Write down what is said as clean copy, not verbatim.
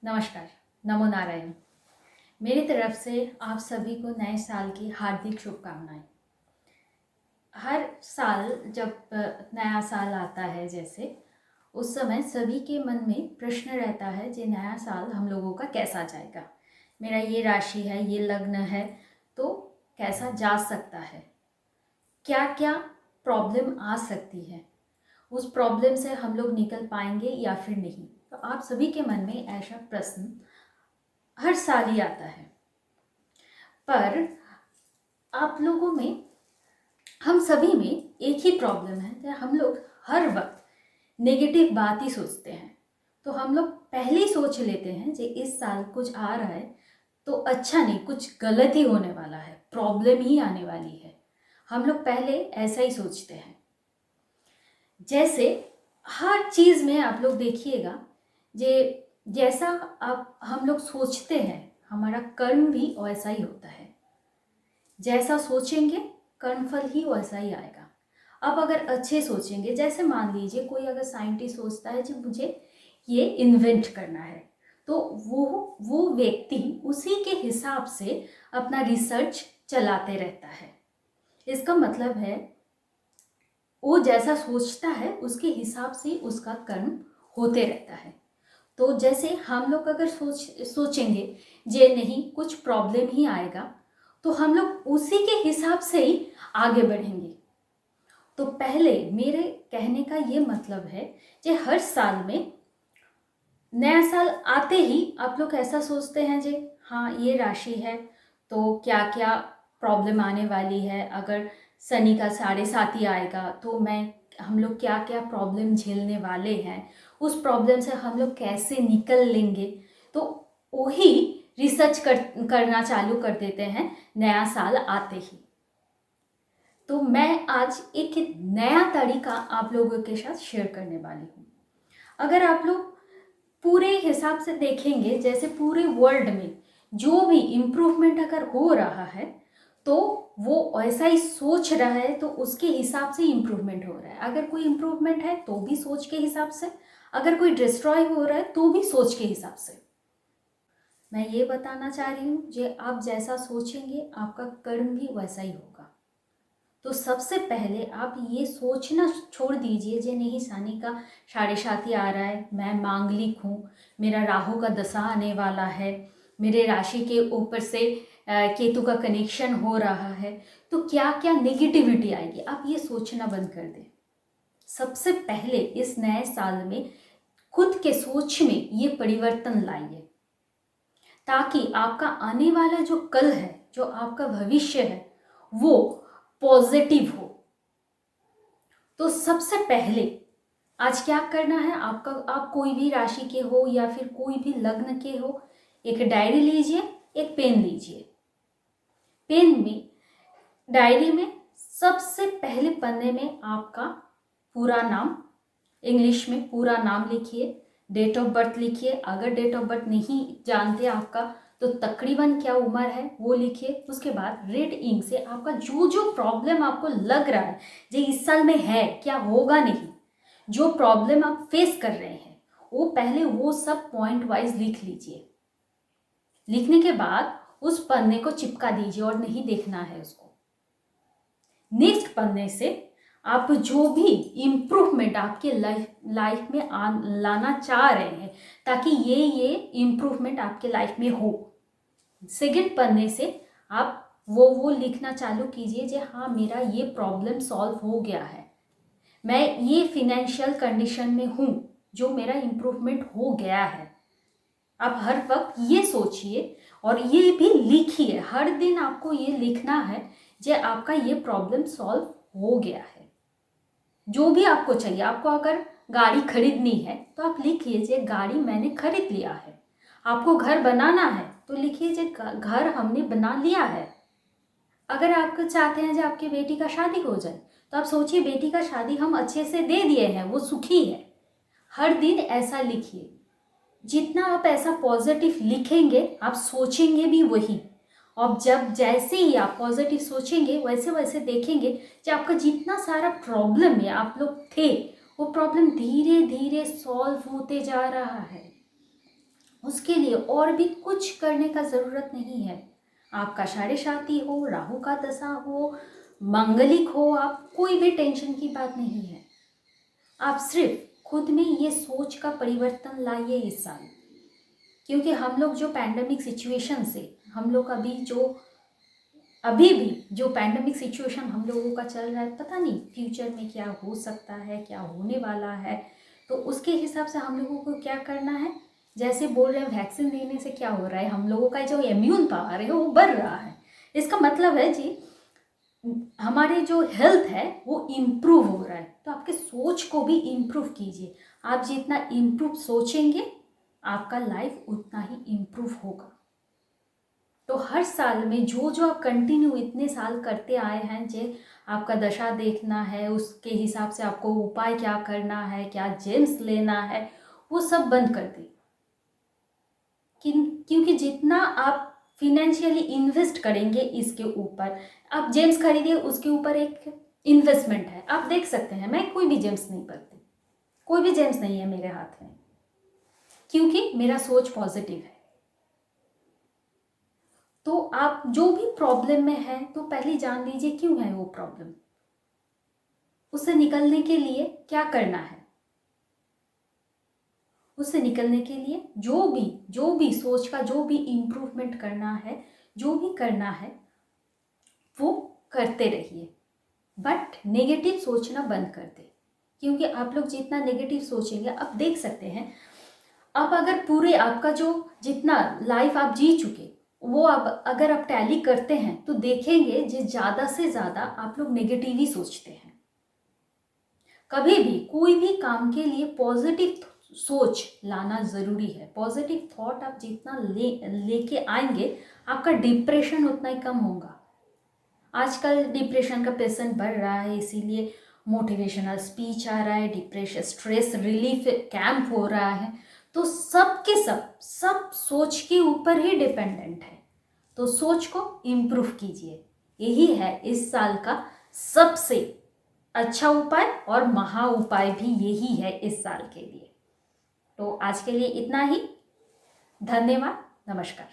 नमस्कार। नमो नारायण। मेरी तरफ से आप सभी को नए साल की हार्दिक शुभकामनाएं। हर साल जब नया साल आता है जैसे उस समय सभी के मन में प्रश्न रहता है कि नया साल हम लोगों का कैसा जाएगा। मेरा ये राशि है, ये लग्न है, तो कैसा जा सकता है, क्या क्या प्रॉब्लम आ सकती है, उस प्रॉब्लम से हम लोग निकल पाएंगे या फिर नहीं। तो आप सभी के मन में ऐसा प्रश्न हर साल ही आता है। पर आप लोगों में, हम सभी में एक ही प्रॉब्लम है कि हम लोग हर वक्त नेगेटिव बात ही सोचते हैं। तो हम लोग पहले ही सोच लेते हैं कि इस साल कुछ आ रहा है तो अच्छा नहीं, कुछ गलत ही होने वाला है, प्रॉब्लम ही आने वाली है। हम लोग पहले ऐसा ही सोचते हैं। जैसे हर चीज़ में आप लोग देखिएगा, जे जैसा आप हम लोग सोचते हैं हमारा कर्म भी वैसा ही होता है। जैसा सोचेंगे कर्मफल ही वैसा ही आएगा। अब अगर अच्छे सोचेंगे, जैसे मान लीजिए कोई अगर साइंटिस्ट सोचता है कि मुझे ये इन्वेंट करना है, तो वो व्यक्ति उसी के हिसाब से अपना रिसर्च चलाते रहता है। इसका मतलब है वो जैसा सोचता है उसके हिसाब से उसका कर्म होते रहता है। तो जैसे हम लोग अगर सोचेंगे जे नहीं कुछ प्रॉब्लम ही आएगा, तो हम लोग उसी के हिसाब से ही आगे बढ़ेंगे। तो पहले मेरे कहने का ये मतलब है कि हर साल में नया साल आते ही आप लोग ऐसा सोचते हैं जे हाँ ये राशि है तो क्या क्या प्रॉब्लम आने वाली है, अगर शनि का 7.5 आएगा तो हम लोग क्या क्या प्रॉब्लम झेलने वाले हैं, उस प्रॉब्लम से हम लोग कैसे निकल लेंगे। तो वही रिसर्च करना चालू कर देते हैं नया साल आते ही। तो मैं आज एक नया तरीका आप लोगों के साथ शेयर करने वाली हूँ। अगर आप लोग पूरे हिसाब से देखेंगे, जैसे पूरे वर्ल्ड में जो भी इम्प्रूवमेंट अगर हो रहा है तो वो ऐसा ही सोच रहा है, तो उसके हिसाब से इम्प्रूवमेंट हो रहा है। अगर कोई इम्प्रूवमेंट है तो भी सोच के हिसाब से, अगर कोई डिस्ट्रॉय हो रहा है तो भी सोच के हिसाब से। मैं ये बताना चाह रही हूँ कि आप जैसा सोचेंगे आपका कर्म भी वैसा ही होगा। तो सबसे पहले आप ये सोचना छोड़ दीजिए जे नहीं शनि का 7.5 आ रहा है, मैं मांगलिक हूँ, मेरा राहु का दशा आने वाला है, मेरे राशि के ऊपर से केतु का कनेक्शन हो रहा है, तो क्या क्या नेगेटिविटी आएगी। आप ये सोचना बंद कर दें। सबसे पहले इस नए साल में खुद के सोच में ये परिवर्तन लाइए, ताकि आपका आने वाला जो कल है, जो आपका भविष्य है, वो पॉजिटिव हो। तो सबसे पहले आज क्या करना है, आप कोई भी राशि के हो या फिर कोई भी लग्न के हो, एक डायरी लीजिए, एक पेन लीजिए। पेन में, डायरी में सबसे पहले पन्ने में आपका पूरा नाम, इंग्लिश में पूरा नाम लिखिए, डेट ऑफ बर्थ लिखिए। अगर डेट ऑफ बर्थ नहीं जानते आपका तो तकरीबन क्या उम्र है वो लिखिए। उसके बाद रेड इंक से आपका जो जो प्रॉब्लम आपको लग रहा है जो इस साल में है, क्या होगा नहीं, जो प्रॉब्लम आप फेस कर रहे हैं, वो पहले वो सब पॉइंट वाइज लिख लीजिए। लिखने के बाद उस पन्ने को चिपका दीजिए और नहीं देखना है उसको। नेक्स्ट पन्ने से आप जो भी इम्प्रूवमेंट आपके लाइफ में लाना चाह रहे हैं, ताकि ये इम्प्रूवमेंट आपके लाइफ में हो, सेकंड पन्ने से आप वो लिखना चालू कीजिए कि हाँ मेरा ये प्रॉब्लम सॉल्व हो गया है, मैं ये फिनेंशियल कंडीशन में हूँ जो मेरा इम्प्रूवमेंट हो गया है। आप हर वक्त ये सोचिए और ये भी लिखिए, हर दिन आपको ये लिखना है कि आपका ये प्रॉब्लम सॉल्व हो गया है। जो भी आपको चाहिए, आपको अगर गाड़ी खरीदनी है तो आप लिखिए कि गाड़ी मैंने खरीद लिया है। आपको घर बनाना है तो लिखिए कि घर हमने बना लिया है। अगर आप चाहते हैं कि आपकी बेटी का शादी हो जाए तो आप सोचिए बेटी का शादी हम अच्छे से दे दिए हैं, वो सुखी है। हर दिन ऐसा लिखिए। जितना आप ऐसा पॉजिटिव लिखेंगे आप सोचेंगे भी वही, और जब जैसे ही आप पॉजिटिव सोचेंगे वैसे वैसे देखेंगे कि आपका जितना सारा प्रॉब्लम में आप लोग थे वो प्रॉब्लम धीरे धीरे सॉल्व होते जा रहा है। उसके लिए और भी कुछ करने का ज़रूरत नहीं है। आपका साढ़े साथी हो, राहु का दशा हो, मांगलिक हो, आप कोई भी टेंशन की बात नहीं है। आप सिर्फ खुद में ये सोच का परिवर्तन लाइए इस साल, क्योंकि हम लोग जो पैंडेमिक सिचुएशन से हम लोग अभी भी जो पैंडेमिक सिचुएशन हम लोगों का चल रहा है, पता नहीं फ्यूचर में क्या हो सकता है, क्या होने वाला है। तो उसके हिसाब से हम लोगों को क्या करना है, जैसे बोल रहे हैं वैक्सीन देने से क्या हो रहा है, हम लोगों का जो इम्यून पावर है वो बढ़ रहा है। इसका मतलब है जी हमारे जो हेल्थ है वो इम्प्रूव हो रहा है। तो आपके सोच को भी इम्प्रूव कीजिए। आप जितना इम्प्रूव सोचेंगे आपका लाइफ उतना ही इम्प्रूव होगा। तो हर साल में जो जो आप कंटिन्यू इतने साल करते आए हैं, जे आपका दशा देखना है, उसके हिसाब से आपको उपाय क्या करना है, क्या जेम्स लेना है, वो सब बंद कर दें। क्योंकि जितना आप फिनेंशियली इन्वेस्ट करेंगे इसके ऊपर, आप जेम्स खरीदिए उसके ऊपर एक इन्वेस्टमेंट है। आप देख सकते हैं मैं कोई भी जेम्स नहीं पढ़ती, कोई भी जेम्स नहीं है मेरे हाथ में, क्योंकि मेरा सोच पॉजिटिव है। तो आप जो भी प्रॉब्लम में है तो पहले जान लीजिए क्यों है वो प्रॉब्लम, उससे निकलने के लिए क्या करना है। उससे निकलने के लिए जो भी सोच का जो भी इम्प्रूवमेंट करना है, जो भी करना है वो करते रहिए। बट नेगेटिव सोचना बंद कर दे, क्योंकि आप लोग जितना नेगेटिव सोचेंगे, आप देख सकते हैं आप अगर पूरे आपका जो जितना लाइफ आप जी चुके वो अब अगर आप टैली करते हैं तो देखेंगे जो ज़्यादा से ज़्यादा आप लोग नेगेटिव ही सोचते हैं। कभी भी कोई भी काम के लिए पॉजिटिव सोच लाना ज़रूरी है। पॉजिटिव थॉट आप जितना लेके आएंगे आपका डिप्रेशन उतना ही कम होगा। आजकल डिप्रेशन का पेशेंट बढ़ रहा है, इसीलिए मोटिवेशनल स्पीच आ रहा है, डिप्रेशन स्ट्रेस रिलीफ कैंप हो रहा है। तो सब के सब सोच के ऊपर ही डिपेंडेंट है। तो सोच को इम्प्रूव कीजिए, यही है इस साल का सबसे अच्छा उपाय, और महा उपाय भी यही है इस साल के लिए। तो आज के लिए इतना ही। धन्यवाद, नमस्कार।